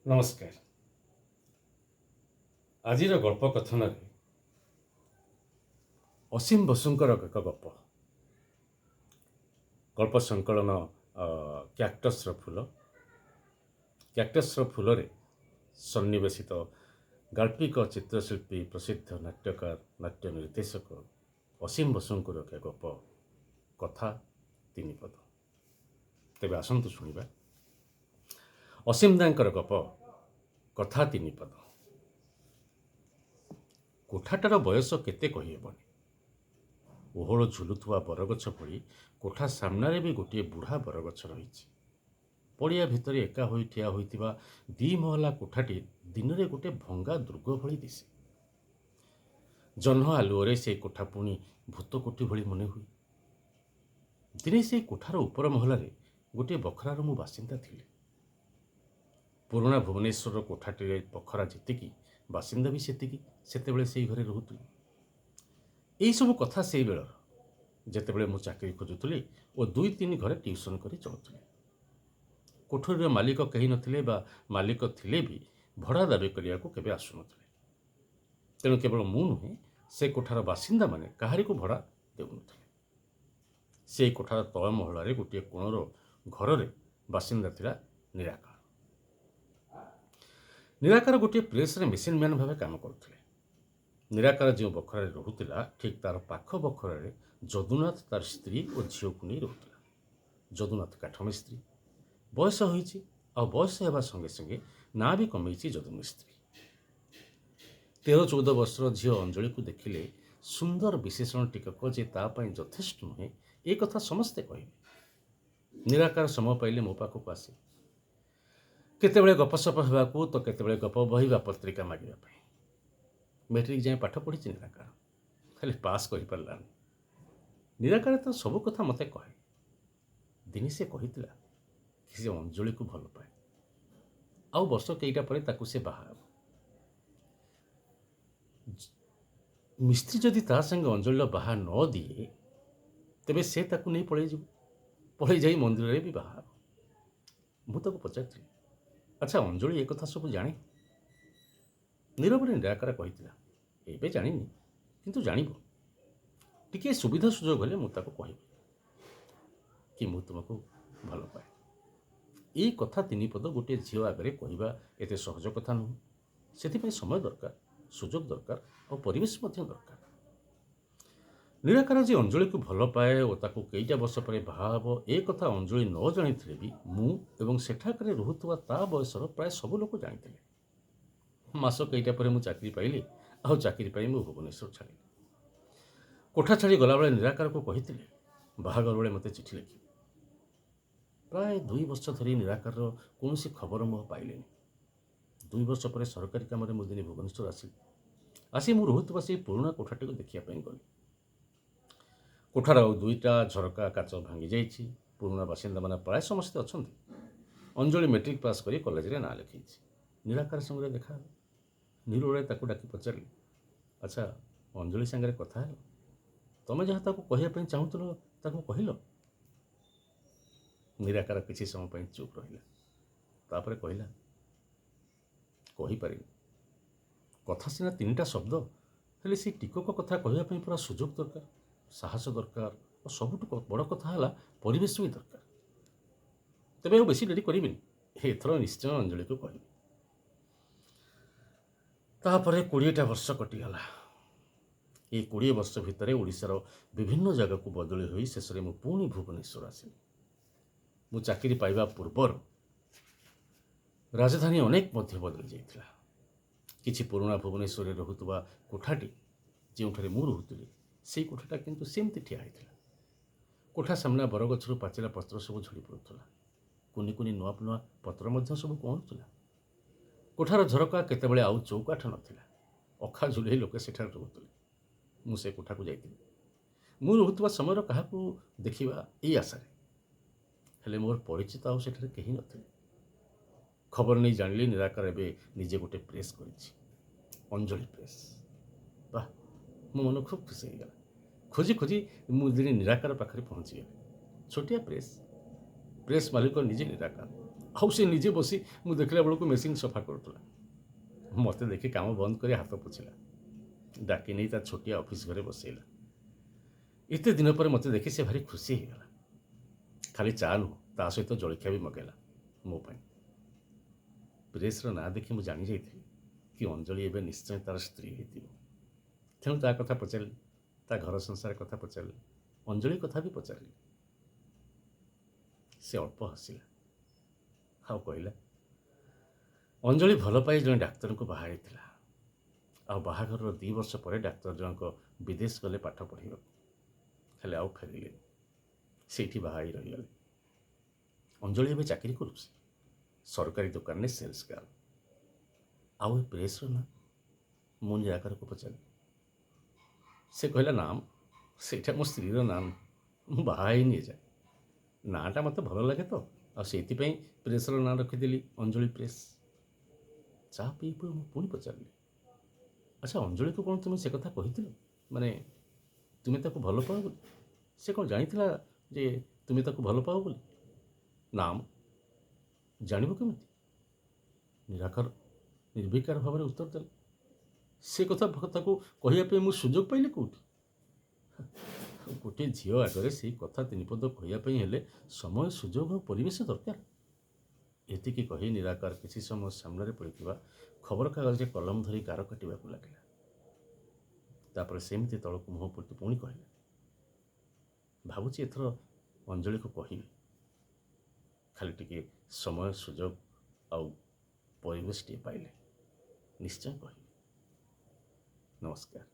ନମସ୍କାର। ଆଜିର ଗଳ୍ପ କଥନରେ ଅସୀମ ବସୁଙ୍କର ଏକ ଗପ। ଗଳ୍ପ ସଂକଳନ କ୍ୟାକ୍ଟସର ଫୁଲ। କ୍ୟାକ୍ଟସର ଫୁଲରେ ସନ୍ନିବେଶିତ ଗାଳ୍ପିକ ଚିତ୍ରଶିଳ୍ପୀ ପ୍ରସିଦ୍ଧ ନାଟ୍ୟକାର ନାଟ୍ୟ ନିର୍ଦ୍ଦେଶକ ଅସୀମ ବସୁଙ୍କର ଏକ ଗପ। କଥା ତିନିପଦ। ତେବେ ଆସନ୍ତୁ ଶୁଣିବା ଅସୀମ ଦାଙ୍କର ଗପ କଥା ତିନିପଦ। କୋଠାଟାର ବୟସ କେତେ କହିହେବନି। ଓହଳ ଝୁଲୁଥିବା ବରଗଛ ଭଳି କୋଠା ସାମ୍ନାରେ ବି ଗୋଟିଏ ବୁଢ଼ା ବରଗଛ ରହିଛି। ପଡ଼ିଆ ଭିତରେ ଏକା ହୋଇ ଠିଆ ହୋଇଥିବା 2 ମହଲା କୋଠାଟି ଦିନରେ ଗୋଟେ ଭଙ୍ଗା ଦୁର୍ଗ ଭଳି ଦିଶେ। ଜହ୍ନ ଆଲୁଅରେ ସେହି କୋଠା ପୁଣି ଭୂତକୋଠି ଭଳି ମନେ ହୁଏ। ଦିନେ ସେହି କୋଠାର ଉପର ମହଲାରେ ଗୋଟିଏ ବଖରାର ମୁଁ ବାସିନ୍ଦା ଥିଲି। ପୁରୁଣା ଭୁବନେଶ୍ୱରର କୋଠାଟିରେ ବଖରା ଯେତିକି, ବାସିନ୍ଦା ବି ସେତିକି। ସେତେବେଳେ ସେଇ ଘରେ ରହୁଥିଲି। ଏଇସବୁ କଥା ସେଇ ବେଳର, ଯେତେବେଳେ ମୁଁ ଚାକିରି ଖୋଜୁଥିଲି ଓ 2-3 ଘରେ ଟ୍ୟୁସନ୍ କରି ଚଳୁଥିଲି। କୋଠରୀର ମାଲିକ କେହି ନଥିଲେ ବା ମାଲିକ ଥିଲେ ବି ଭଡ଼ା ଦାବି କରିବାକୁ କେବେ ଆସୁନଥିଲେ। ତେଣୁ କେବଳ ମୁଁ ନୁହେଁ, ସେ କୋଠାର ବାସିନ୍ଦାମାନେ କାହାରିକୁ ଭଡ଼ା ଦେଉନଥିଲେ। ସେଇ କୋଠାର ତଳ ମହଲାରେ ଗୋଟିଏ କୋଣର ଘରରେ ବାସିନ୍ଦା ଥିଲା ନିରାକାର। ନିରାକାର ଗୋଟିଏ ପ୍ରେସ୍ରେ ମେସିନ୍ ମ୍ୟାନ୍ ଭାବେ କାମ କରୁଥିଲେ। ନିରାକାର ଯେଉଁ ବଖରାରେ ରହୁଥିଲା, ଠିକ୍ ତାର ପାଖ ବଖରାରେ ଯଦୁନାଥ ତାର ସ୍ତ୍ରୀ ଓ ଝିଅକୁ ନେଇ ରହୁଥିଲା। ଯଦୁନାଥ କାଠ ମିସ୍ତ୍ରୀ। ବୟସ ହୋଇଛି, ଆଉ ବୟସ ହେବା ସଙ୍ଗେ ସଙ୍ଗେ ନାଁ ବି କମେଇଛି ଯଦୁମିସ୍ତ୍ରୀ। 13-14 ବର୍ଷର ଝିଅ ଅଞ୍ଜଳିକୁ ଦେଖିଲେ ସୁନ୍ଦର ବିଶେଷଣ ଟିକକ ଯେ ତା ପାଇଁ ଯଥେଷ୍ଟ ନୁହେଁ, ଏ କଥା ସମସ୍ତେ କହିବେ। ନିରାକାର ସମୟ ପାଇଲେ ମୋ ପାଖକୁ ଆସେ, କେତେବେଳେ ଗପସପ ହେବାକୁ ତ କେତେବେଳେ ଗପ ବହି ବା ପତ୍ରିକା ମାଗିବା ପାଇଁ। ମେଟ୍ରିକ୍ ଯାଏଁ ପାଠ ପଢ଼ିଛି ନିରାକାର, ଖାଲି ପାସ୍ କରିପାରିଲାନି। ନିରାକାର ତ ସବୁ କଥା ମୋତେ କହେ। ଦିନେ ସେ କହିଥିଲା କି ସେ ଅଞ୍ଜଳିକୁ ଭଲ ପାଏ, ଆଉ ବର୍ଷ କେଇଟା ପରେ ତାକୁ ସେ ବାହା ହେବ। ମିସ୍ତ୍ରୀ ଯଦି ତା ସାଙ୍ଗେ ଅଞ୍ଜଳିର ବାହା ନ ଦିଏ, ତେବେ ସେ ତାକୁ ନେଇ ପଳେଇ ଯାଇ ମନ୍ଦିରରେ ବି ବାହା ହେବ। ମୁଁ ତାକୁ ପଚାରିଥିଲି, ଆଚ୍ଛା ଅଞ୍ଜଳି ଏ କଥା ସବୁ ଜାଣେ? ନୀରବରେ ନିରାକାର କହିଥିଲା, ଏବେ ଜାଣିନି, କିନ୍ତୁ ଜାଣିବ। ଟିକିଏ ସୁବିଧା ସୁଯୋଗ ହେଲେ ମୁଁ ତାକୁ କହିବି କି ମୁଁ ତୁମକୁ ଭଲ ପାଏ। ଏଇ କଥା 3 ପଦ ଗୋଟିଏ ଝିଅ ଆଗରେ କହିବା ଏତେ ସହଜ କଥା ନୁହେଁ। ସେଥିପାଇଁ ସମୟ ଦରକାର, ସୁଯୋଗ ଦରକାର, ଆଉ ପରିବେଶ ମଧ୍ୟ ଦରକାର। ନିରାକାର ଯେ ଅଞ୍ଜଳିକୁ ଭଲ ପାଏ ଓ ତାକୁ କେଇଟା ବର୍ଷ ପରେ ବାହା ହେବ, ଏ କଥା ଅଞ୍ଜଳି ନ ଜାଣିଥିଲେ ବି ମୁଁ ଏବଂ ସେଠାକାରେ ରହୁଥିବା ତା ବୟସର ପ୍ରାୟ ସବୁ ଲୋକ ଜାଣିଥିଲେ। ମାସ କେଇଟା ପରେ ମୁଁ ଚାକିରି ପାଇଲି, ଆଉ ଚାକିରି ପାଇ ମୁଁ ଭୁବନେଶ୍ୱର ଛାଡ଼ିଲି। କୋଠା ଛାଡ଼ି ଗଲାବେଳେ ନିରାକାରକୁ କହିଥିଲି ବାହାଘର ବେଳେ ମୋତେ ଚିଠି ଲେଖିବି। ପ୍ରାୟ 2 ବର୍ଷ ଧରି ନିରାକାରର କୌଣସି ଖବର ମୁଁ ପାଇଲିନି। 2 ବର୍ଷ ପରେ ସରକାରୀ କାମରେ ମୁଁ ଦିନେ ଭୁବନେଶ୍ୱର ଆସି ମୁଁ ରହୁଥିବା ସେହି ପୁରୁଣା କୋଠାଟିକୁ ଦେଖିବା ପାଇଁ ଗଲି। କୋଠାର ଆଉ 2ଟା ଝରକା କାଚ ଭାଙ୍ଗି ଯାଇଛି। ପୁରୁଣା ବାସିନ୍ଦାମାନେ ପ୍ରାୟ ସମସ୍ତେ ଅଛନ୍ତି। ଅଞ୍ଜଳି ମେଟ୍ରିକ୍ ପାସ୍ କରି କଲେଜରେ ନାଁ ଲେଖାଇଛି। ନିରାକାର ସାଙ୍ଗରେ ଦେଖା ହେଲା। ନିରୋଳରେ ତାକୁ ଡାକି ପଚାରିଲି, ଆଚ୍ଛା ଅଞ୍ଜଳି ସାଙ୍ଗରେ କଥା ହେଲ? ତମେ ଯାହା ତାକୁ କହିବା ପାଇଁ ଚାହୁଁଥିଲ ତାକୁ କହିଲ? ନିରାକାର କିଛି ସମୟ ପାଇଁ ଚୁପ୍ ରହିଲା। ତାପରେ କହିଲା, କହିପାରିନି। କଥା ସିନା 3ଟା ଶବ୍ଦ, ହେଲେ ସେଇ ଟିକକ କଥା କହିବା ପାଇଁ ପୁରା ସୁଯୋଗ ଦରକାର, ସାହସ ଦରକାର, ଓ ସବୁଠୁ ବଡ଼ କଥା ହେଲା ପରିବେଶ ବି ଦରକାର। ତେବେ ଆଉ ବେଶୀ ଡେରି କରିବିନି, ଏଥର ନିଶ୍ଚୟ ଅଞ୍ଜଳିକୁ କହିବି। ତାପରେ 20ଟା ବର୍ଷ କଟିଗଲା। ଏଇ 20 ବର୍ଷ ଭିତରେ ଓଡ଼ିଶାର ବିଭିନ୍ନ ଜାଗାକୁ ବଦଳି ହୋଇ ଶେଷରେ ମୁଁ ପୁଣି ଭୁବନେଶ୍ୱର ଆସିଲି। ମୁଁ ଚାକିରି ପାଇବା ପୂର୍ବରୁ ରାଜଧାନୀ ଅନେକ ମଧ୍ୟ ବଦଳି ଯାଇଥିଲା। କିଛି ପୁରୁଣା ଭୁବନେଶ୍ୱରରେ ରହୁଥିବା କୋଠାଟି ଯେଉଁଠାରେ ମୁଁ ରହୁଥିଲି, ସେଇ କୋଠାଟା କିନ୍ତୁ ସେମିତି ଠିଆ ହେଇଥିଲା। କୋଠା ସାମ୍ନା ବରଗଛରୁ ପାଚିଲା ପତ୍ର ସବୁ ଝଡ଼ି ପଡ଼ୁଥିଲା। କୁନି କୁନି ନୂଆ ନୂଆ ପତ୍ର ମଧ୍ୟ ସବୁ କଅଁଳୁଥିଲା। କୋଠାର ଝରକା କେତେବେଳେ ଆଉ ଚୌକାଠ ନଥିଲା। ଅଖା ଝୁଲେଇ ଲୋକେ ସେଠାରେ ରହୁଥିଲେ। ମୁଁ ସେ କୋଠାକୁ ଯାଇଥିଲି। ମୁଁ ରହୁଥିବା ସମୟର କାହାକୁ ଦେଖିବା ଏଇ ଆଶାରେ। ହେଲେ ମୋର ପରିଚିତ ଆଉ ସେଠାରେ କେହି ନଥିଲେ। ଖବର ନେଇ ଜାଣିଲି ନିରାକାର ଏବେ ନିଜେ ଗୋଟେ ପ୍ରେସ୍ କରିଛି, ଅଞ୍ଜଳି ପ୍ରେସ୍। ବାଃ, ମୋ ମନ ଖୁବ୍ ଖୁସି ହେଇଗଲା। ଖୋଜି ଖୋଜି ମୁଁ ଦିନେ ନିରାକାର ପାଖରେ ପହଞ୍ଚିଗଲି। ଛୋଟିଆ ପ୍ରେସ୍ ମାଲିକ ନିଜେ ନିରାକାର। ଆଉ ସେ ନିଜେ ବସି ମୁଁ ଦେଖିଲା ବେଳକୁ ମେସିନ୍ ସଫା କରୁଥିଲା। ମୋତେ ଦେଖି କାମ ବନ୍ଦ କରି ହାତ ପୋଛିଲା, ଡାକି ନେଇ ତା ଛୋଟିଆ ଅଫିସ୍ ଘରେ ବସେଇଲା। ଏତେ ଦିନ ପରେ ମୋତେ ଦେଖି ସେ ଭାରି ଖୁସି ହେଇଗଲା। ଖାଲି ଚା ନୁହଁ, ତା ସହିତ ଜଳଖିଆ ବି ମଗାଇଲା ମୋ ପାଇଁ। ପ୍ରେସ୍ର ନାଁ ଦେଖି ମୁଁ ଜାଣିଯାଇଥିଲି କି ଅଞ୍ଜଳି ଏବେ ନିଶ୍ଚୟ ତା'ର ସ୍ତ୍ରୀ ହେଇଥିବ। ତେଣୁ ତା କଥା ପଚାରିଲି, ତା ଘର ସଂସାର କଥା ପଚାରିଲି, ଅଞ୍ଜଳି କଥା ବି ପଚାରିଲି। ସେ ଅଳ୍ପ ହସିଲା ଆଉ କହିଲା, ଅଞ୍ଜଳି ଭଲ ପାଇ ଜଣେ ଡାକ୍ତରଙ୍କୁ ବାହା ହେଇଥିଲା। ଆଉ ବାହାଘରର 2 ବର୍ଷ ପରେ ଡାକ୍ତର ଜଣକ ବିଦେଶ ଗଲେ ପାଠ ପଢ଼ିବାକୁ। ହେଲେ ଆଉ ଫେରିଲେନି, ସେଇଠି ବାହା ହେଇ ରହିଗଲେ। ଅଞ୍ଜଳି ଏବେ ଚାକିରି କରୁଛି ସରକାରୀ ଦୋକାନରେ ସେଲ୍ସ ଗାର୍ଲ। ଆଉ ଏ ପ୍ରେସ୍ର ନାଁ? ମୁଁ ନିରାକାରକୁ ପଚାରିଲି। ସେ କହିଲା, ନା ସେଇଟା ମୋ ସ୍ତ୍ରୀର ନାଁ ନୁହଁ, ମୁଁ ବାହା ହେଇନି ଏଯାଏ। ନାଁଟା ମୋତେ ଭଲ ଲାଗେ ତ, ଆଉ ସେଇଥିପାଇଁ ପ୍ରେସ୍ର ନାଁ ରଖିଦେଲି ଅଞ୍ଜଳି ପ୍ରେସ୍। ଚା ପିଇ ପିଇ ମୁଁ ପୁଣି ପଚାରିଲି, ଆଚ୍ଛା ଅଞ୍ଜଳିକୁ କ'ଣ ତୁମେ ସେ କଥା କହିଥିଲ? ମାନେ ତୁମେ ତାକୁ ଭଲ ପାଅ ବୋଲି? ସେ କ'ଣ ଜାଣିଥିଲା ଯେ ତୁମେ ତାକୁ ଭଲ ପାଅ ବୋଲି? ନା ମ, ଜାଣିବ କେମିତି? ନିରାକାର ନିର୍ବିକାର ଭାବରେ ଉତ୍ତର ଦେଲା। ସେ କଥା ତାକୁ କହିବା ପାଇଁ ମୁଁ ସୁଯୋଗ ପାଇଲି କେଉଁଠି? ଗୋଟିଏ ଝିଅ ଆଗରେ ସେଇ କଥା 3 ପଦ କହିବା ପାଇଁ ହେଲେ ସମୟ, ସୁଯୋଗ ଆଉ ପରିବେଶ ଦରକାର। ଏତିକି କହି ନିରାକାର କିଛି ସମୟ ସାମ୍ନାରେ ପଡ଼ିଥିବା ଖବରକାଗଜରେ କଲମ ଧରି ଗାର କାଟିବାକୁ ଲାଗିଲା। ତାପରେ ସେମିତି ତଳକୁ ମୁହଁ ପୋତି ପୁଣି କହିଲା, ଭାବୁଛି ଏଥର ଅଞ୍ଜଳିକୁ କହିବି। ଖାଲି ଟିକେ ସମୟ, ସୁଯୋଗ ଆଉ ପରିବେଶଟିଏ ପାଇଲେ ନିଶ୍ଚୟ କହିବି। ନମସ୍କାର।